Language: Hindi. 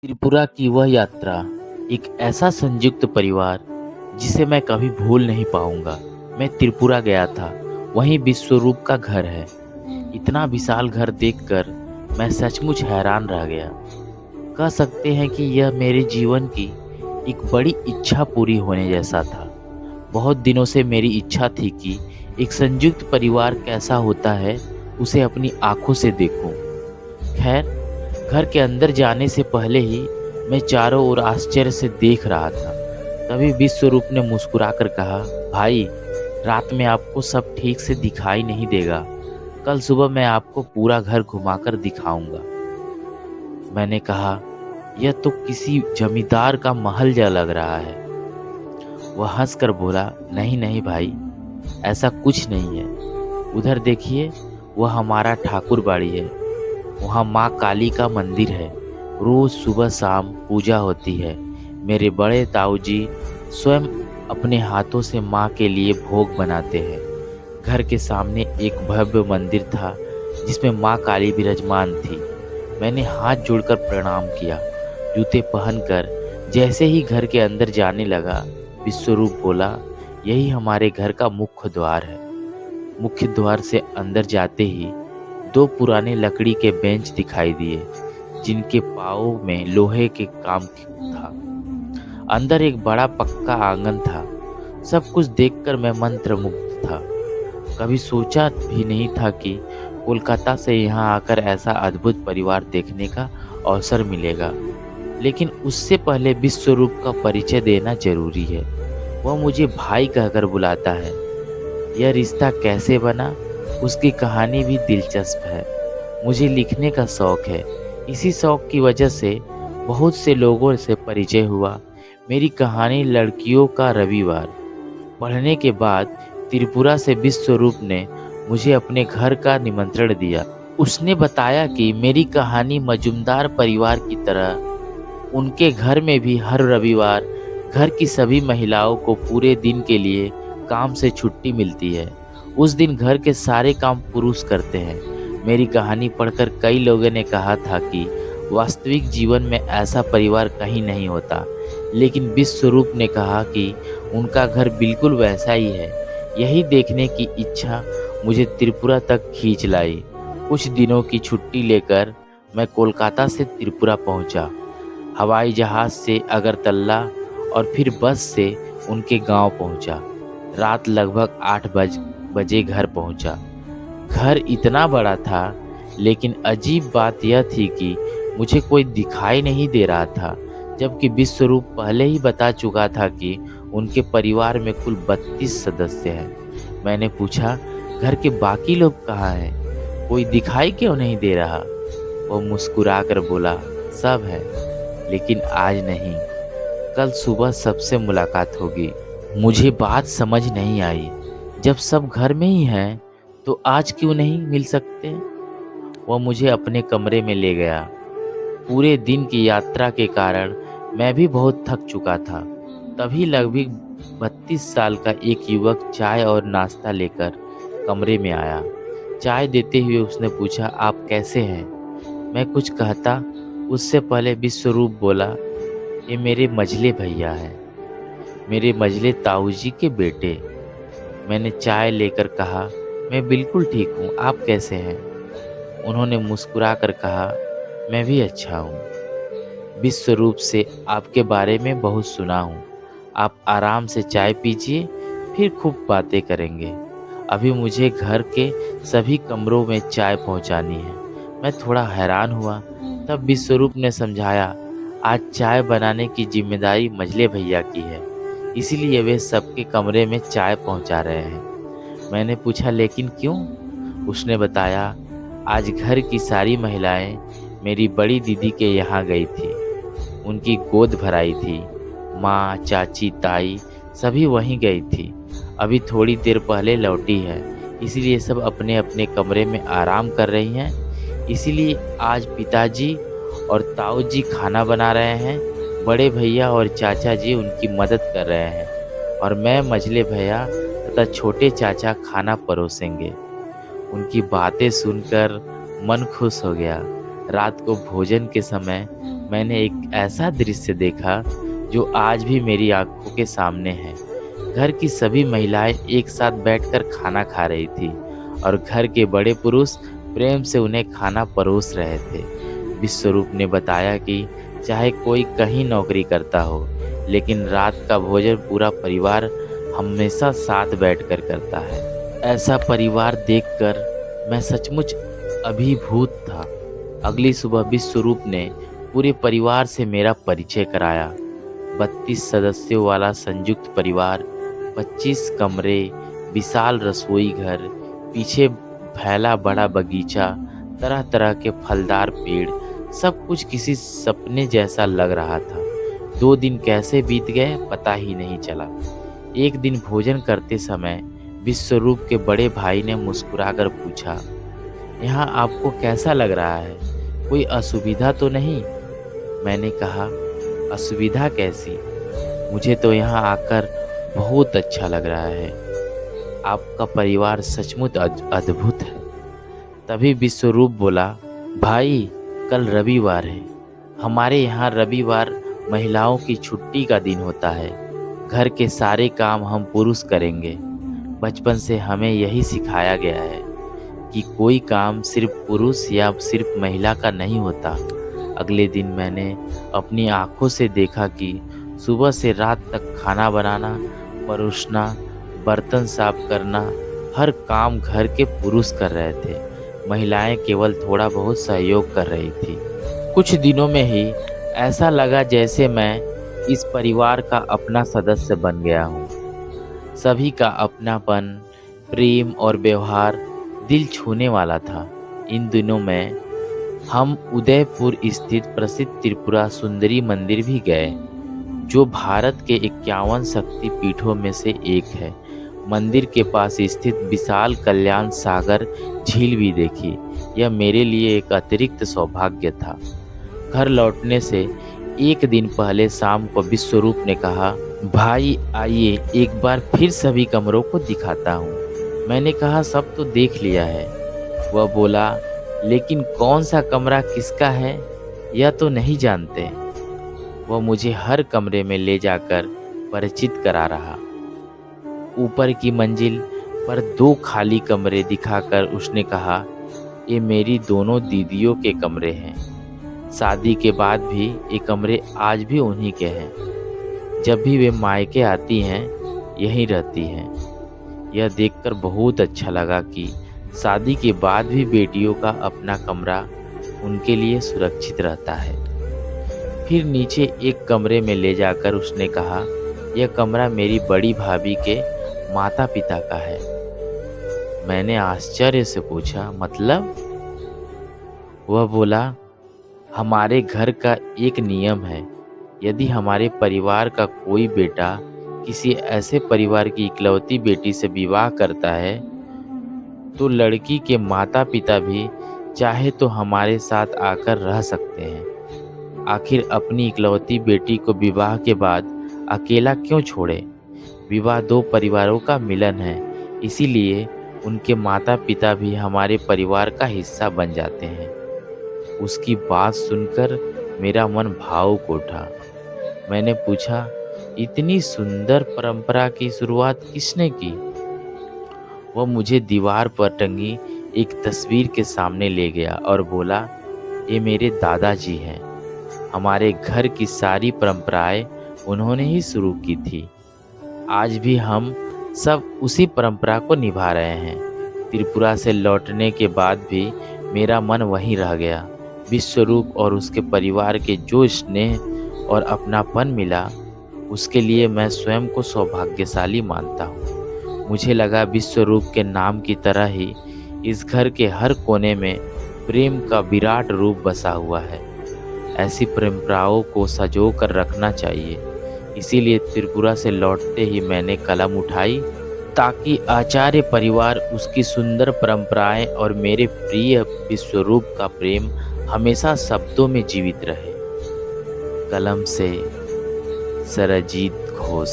त्रिपुरा की वह यात्रा, एक ऐसा संयुक्त परिवार जिसे मैं कभी भूल नहीं पाऊंगा। मैं त्रिपुरा गया था, वहीं विश्वरूप का घर है। इतना विशाल घर देखकर मैं सचमुच हैरान रह गया। कह सकते हैं कि यह मेरे जीवन की एक बड़ी इच्छा पूरी होने जैसा था। बहुत दिनों से मेरी इच्छा थी कि एक संयुक्त परिवार कैसा होता है उसे अपनी आंखों से देखूं। खैर, घर के अंदर जाने से पहले ही मैं चारों ओर आश्चर्य से देख रहा था। तभी विश्वरूप ने मुस्कुराकर कहा, भाई, रात में आपको सब ठीक से दिखाई नहीं देगा। कल सुबह मैं आपको पूरा घर घुमाकर दिखाऊंगा। मैंने कहा, यह तो किसी जमींदार का महल जा लग रहा है। वह हंसकर बोला, नहीं नहीं भाई, ऐसा कुछ नहीं है। उधर देखिए, वह हमारा ठाकुर बाड़ी है। वहाँ माँ काली का मंदिर है। रोज सुबह शाम पूजा होती है। मेरे बड़े ताऊजी स्वयं अपने हाथों से माँ के लिए भोग बनाते हैं। घर के सामने एक भव्य मंदिर था जिसमें माँ काली विराजमान थी। मैंने हाथ जोड़कर प्रणाम किया। जूते पहनकर जैसे ही घर के अंदर जाने लगा, विश्वरूप बोला, यही हमारे घर का मुख्य द्वार है। मुख्य द्वार से अंदर जाते ही दो पुराने लकड़ी के बेंच दिखाई दिए जिनके पाँवों में लोहे के काम था। अंदर एक बड़ा पक्का आंगन था। सब कुछ देखकर मैं मंत्रमुग्ध था। कभी सोचा भी नहीं था कि कोलकाता से यहाँ आकर ऐसा अद्भुत परिवार देखने का अवसर मिलेगा। लेकिन उससे पहले विश्वरूप का परिचय देना जरूरी है। वह मुझे भाई कहकर बुलाता है। यह रिश्ता कैसे बना, उसकी कहानी भी दिलचस्प है। मुझे लिखने का शौक है। इसी शौक की वजह से बहुत से लोगों से परिचय हुआ। मेरी कहानी लड़कियों का रविवार पढ़ने के बाद त्रिपुरा से विश्वरूप ने मुझे अपने घर का निमंत्रण दिया। उसने बताया कि मेरी कहानी मजूमदार परिवार की तरह उनके घर में भी हर रविवार घर की सभी महिलाओं को पूरे दिन के लिए काम से छुट्टी मिलती है। उस दिन घर के सारे काम पुरुष करते हैं। मेरी कहानी पढ़कर कई लोगों ने कहा था कि वास्तविक जीवन में ऐसा परिवार कहीं नहीं होता, लेकिन विश्वरूप ने कहा कि उनका घर बिल्कुल वैसा ही है। यही देखने की इच्छा मुझे त्रिपुरा तक खींच लाई। कुछ दिनों की छुट्टी लेकर मैं कोलकाता से त्रिपुरा पहुंचा। हवाई जहाज़ से अगरतला और फिर बस से उनके गांव पहुंचा। रात लगभग 8 बजे घर पहुंचा। घर इतना बड़ा था, लेकिन अजीब बात यह थी कि मुझे कोई दिखाई नहीं दे रहा था, जबकि विश्वरूप पहले ही बता चुका था कि उनके परिवार में कुल 32 सदस्य हैं। मैंने पूछा, घर के बाकी लोग कहाँ हैं? कोई दिखाई क्यों नहीं दे रहा? वो मुस्कुराकर बोला, सब है, लेकिन आज नहीं। कल सुबह सबसे मुलाकात होगी। मुझे बात समझ नहीं आई। जब सब घर में ही हैं, तो आज क्यों नहीं मिल सकते? वह मुझे अपने कमरे में ले गया। पूरे दिन की यात्रा के कारण मैं भी बहुत थक चुका था। तभी लगभग 32 साल का एक युवक चाय और नाश्ता लेकर कमरे में आया। चाय देते हुए उसने पूछा, आप कैसे हैं? मैं कुछ कहता उससे पहले विश्वरूप बोला, ये मेरे मझले भैया हैं, मेरे मझले ताऊजी के बेटे। मैंने चाय लेकर कहा, मैं बिल्कुल ठीक हूँ, आप कैसे हैं? उन्होंने मुस्कुराकर कहा, मैं भी अच्छा हूँ। विश्वरूप से आपके बारे में बहुत सुना हूँ। आप आराम से चाय पीजिए, फिर खूब बातें करेंगे। अभी मुझे घर के सभी कमरों में चाय पहुँचानी है। मैं थोड़ा हैरान हुआ। तब विश्वरूप ने समझाया, आज चाय बनाने की जिम्मेदारी मझले भैया की है, इसीलिए वे सबके कमरे में चाय पहुँचा रहे हैं। मैंने पूछा, लेकिन क्यों? उसने बताया, आज घर की सारी महिलाएं मेरी बड़ी दीदी के यहाँ गई थी। उनकी गोद भराई थी। माँ, चाची, ताई सभी वहीं गई थी। अभी थोड़ी देर पहले लौटी है, इसीलिए सब अपने अपने कमरे में आराम कर रही हैं। इसीलिए आज पिताजी और ताऊ जी खाना बना रहे हैं। बड़े भैया और चाचा जी उनकी मदद कर रहे हैं, और मैं मझले भैया तथा छोटे चाचा खाना परोसेंगे। उनकी बातें सुनकर मन खुश हो गया। रात को भोजन के समय मैंने एक ऐसा दृश्य देखा जो आज भी मेरी आंखों के सामने है। घर की सभी महिलाएं एक साथ बैठकर खाना खा रही थी और घर के बड़े पुरुष प्रेम से उन्हें खाना परोस रहे थे। विश्वरूप ने बताया कि चाहे कोई कहीं नौकरी करता हो, लेकिन रात का भोजन पूरा परिवार हमेशा साथ बैठकर करता है। ऐसा परिवार देखकर मैं सचमुच अभिभूत था। अगली सुबह विश्वरूप ने पूरे परिवार से मेरा परिचय कराया। 32 सदस्यों वाला संयुक्त परिवार, 25 कमरे, विशाल रसोई घर, पीछे फैला बड़ा बगीचा, तरह तरह के फलदार पेड़, सब कुछ किसी सपने जैसा लग रहा था। 2 दिन कैसे बीत गए पता ही नहीं चला। एक दिन भोजन करते समय विश्वरूप के बड़े भाई ने मुस्कुराकर पूछा, यहाँ आपको कैसा लग रहा है? कोई असुविधा तो नहीं? मैंने कहा, असुविधा कैसी? मुझे तो यहाँ आकर बहुत अच्छा लग रहा है। आपका परिवार सचमुच अद्भुत है। तभी विश्वरूप बोला, भाई कल रविवार है। हमारे यहाँ रविवार महिलाओं की छुट्टी का दिन होता है। घर के सारे काम हम पुरुष करेंगे। बचपन से हमें यही सिखाया गया है कि कोई काम सिर्फ पुरुष या सिर्फ महिला का नहीं होता। अगले दिन मैंने अपनी आंखों से देखा कि सुबह से रात तक खाना बनाना, परोसना, बर्तन साफ करना, हर काम घर के पुरुष कर रहे थे। महिलाएं केवल थोड़ा बहुत सहयोग कर रही थी। कुछ दिनों में ही ऐसा लगा जैसे मैं इस परिवार का अपना सदस्य बन गया हूँ। सभी का अपनापन, प्रेम और व्यवहार दिल छूने वाला था। इन दिनों में हम उदयपुर स्थित प्रसिद्ध त्रिपुरा सुंदरी मंदिर भी गए, जो भारत के 51 शक्ति पीठों में से एक है। मंदिर के पास स्थित विशाल कल्याण सागर झील भी देखी। यह मेरे लिए एक अतिरिक्त सौभाग्य था। घर लौटने से एक दिन पहले शाम को विश्वरूप ने कहा, भाई आइए एक बार फिर सभी कमरों को दिखाता हूँ। मैंने कहा, सब तो देख लिया है। वह बोला, लेकिन कौन सा कमरा किसका है यह तो नहीं जानते। वह मुझे हर कमरे में ले जाकर परिचित करा रहा। ऊपर की मंजिल पर 2 खाली कमरे दिखाकर उसने कहा, ये मेरी दोनों दीदियों के कमरे हैं। शादी के बाद भी ये कमरे आज भी उन्हीं के हैं। जब भी वे मायके आती हैं यहीं रहती हैं। यह देखकर बहुत अच्छा लगा कि शादी के बाद भी बेटियों का अपना कमरा उनके लिए सुरक्षित रहता है। फिर नीचे एक कमरे में ले जाकर उसने कहा, यह कमरा मेरी बड़ी भाभी के माता पिता का है। मैंने आश्चर्य से पूछा, मतलब? वह बोला, हमारे घर का एक नियम है, यदि हमारे परिवार का कोई बेटा किसी ऐसे परिवार की इकलौती बेटी से विवाह करता है तो लड़की के माता पिता भी चाहे तो हमारे साथ आकर रह सकते हैं। आखिर अपनी इकलौती बेटी को विवाह के बाद अकेला क्यों छोड़े? विवाह 2 परिवारों का मिलन है, इसीलिए उनके माता पिता भी हमारे परिवार का हिस्सा बन जाते हैं। उसकी बात सुनकर मेरा मन भावुक उठा। मैंने पूछा, इतनी सुंदर परंपरा की शुरुआत किसने की? वह मुझे दीवार पर टंगी एक तस्वीर के सामने ले गया और बोला, ये मेरे दादाजी हैं। हमारे घर की सारी परंपराएं उन्होंने ही शुरू की थी। आज भी हम सब उसी परंपरा को निभा रहे हैं। त्रिपुरा से लौटने के बाद भी मेरा मन वहीं रह गया। विश्वरूप और उसके परिवार के जो स्नेह और अपनापन मिला, उसके लिए मैं स्वयं को सौभाग्यशाली मानता हूँ। मुझे लगा विश्वरूप के नाम की तरह ही इस घर के हर कोने में प्रेम का विराट रूप बसा हुआ है। ऐसी परंपराओं को संजो कर रखना चाहिए। इसीलिए त्रिपुरा से लौटते ही मैंने कलम उठाई ताकि आचार्य परिवार, उसकी सुंदर परंपराएं और मेरे प्रिय विश्वरूप का प्रेम हमेशा शब्दों में जीवित रहे। कलम से सरजीत घोष।